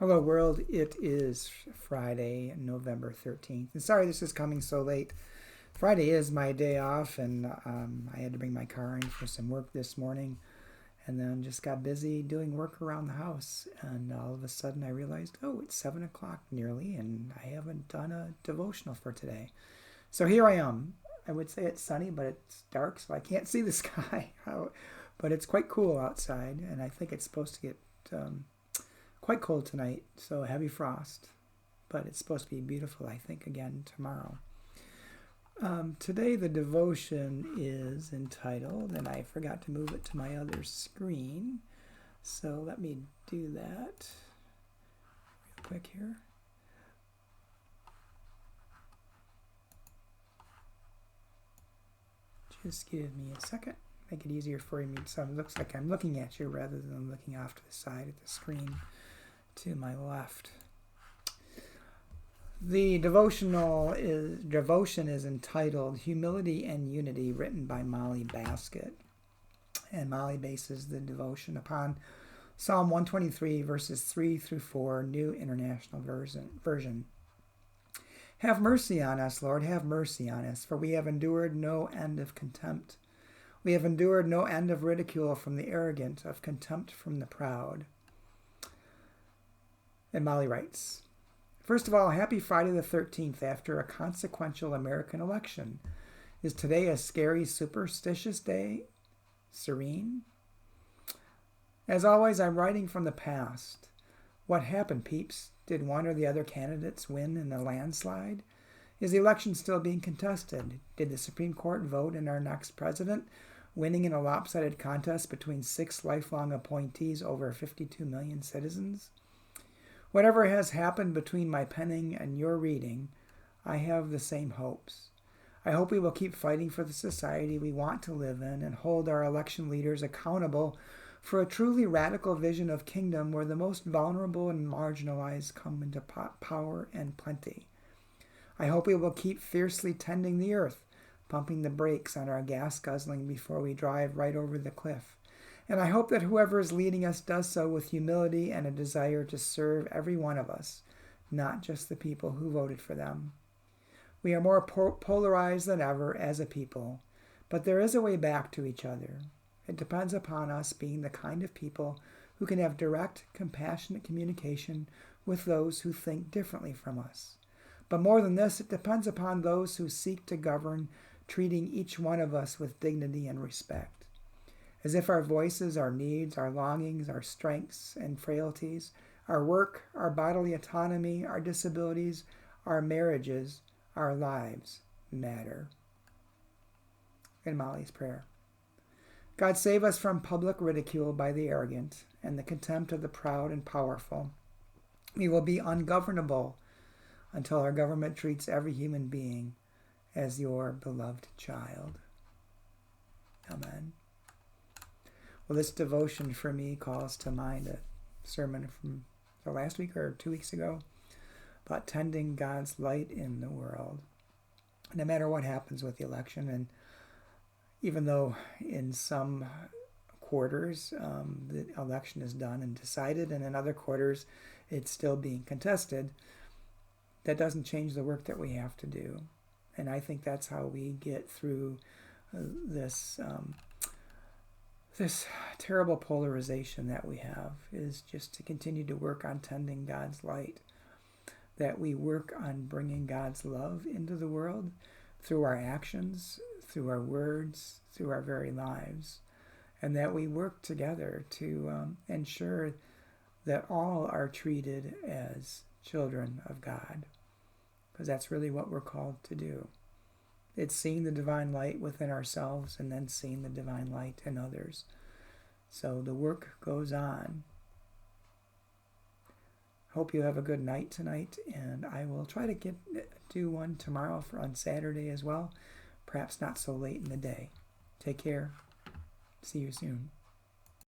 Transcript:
Hello, world. It is Friday, November 13th. And sorry this is coming so late. Friday is my day off, and I had to bring my car in for some work this morning, and then just got busy doing work around the house. And all of a sudden, I realized, oh, it's 7 o'clock nearly, and I haven't done a devotional for today. So here I am. I would say it's sunny, but it's dark, so I can't see the sky. But it's quite cool outside, and I think it's supposed to get quite cold tonight, so heavy frost, but it's supposed to be beautiful, I think, again tomorrow. Today the devotion is entitled, and I forgot to move it to my other screen, so let me do that real quick here. Just give me a second. Make it easier for me, so it looks like I'm looking at you rather than looking off to the side of the screen to my left. The devotion is entitled Humility and Unity, written by Molly Baskett. And Molly bases the devotion upon Psalm 123, verses 3 through 4, New International Version. Have mercy on us, Lord, have mercy on us, for we have endured no end of contempt. We have endured no end of ridicule from the arrogant, of contempt from the proud. And Molly writes, first of all, happy Friday the 13th after a consequential American election. Is today a scary, superstitious day? Serene? As always, I'm writing from the past. What happened, peeps? Did one or the other candidates win in a landslide? Is the election still being contested? Did the Supreme Court vote in our next president, winning in a lopsided contest between 6 lifelong appointees over 52 million citizens? Whatever has happened between my penning and your reading, I have the same hopes. I hope we will keep fighting for the society we want to live in and hold our election leaders accountable for a truly radical vision of kingdom where the most vulnerable and marginalized come into power and plenty. I hope we will keep fiercely tending the earth, pumping the brakes on our gas guzzling before we drive right over the cliff. And I hope that whoever is leading us does so with humility and a desire to serve every one of us, not just the people who voted for them. We are more polarized than ever as a people, but there is a way back to each other. It depends upon us being the kind of people who can have direct, compassionate communication with those who think differently from us. But more than this, it depends upon those who seek to govern, treating each one of us with dignity and respect. As if our voices, our needs, our longings, our strengths and frailties, our work, our bodily autonomy, our disabilities, our marriages, our lives matter. In Molly's prayer. God, save us from public ridicule by the arrogant and the contempt of the proud and powerful. We will be ungovernable until our government treats every human being as your beloved child. Amen. Well, this devotion for me calls to mind a sermon from the last week or 2 weeks ago about tending God's light in the world. No matter what happens with the election, and even though in some quarters the election is done and decided, and in other quarters it's still being contested, that doesn't change the work that we have to do. And I think that's how we get through this terrible polarization that we have, is just to continue to work on tending God's light, that we work on bringing God's love into the world through our actions, through our words, through our very lives, and that we work together to ensure that all are treated as children of God, because that's really what we're called to do. It's seeing the divine light within ourselves and then seeing the divine light in others. So the work goes on. Hope you have a good night tonight, and I will try to do one tomorrow on Saturday as well, perhaps not so late in the day. Take care. See you soon.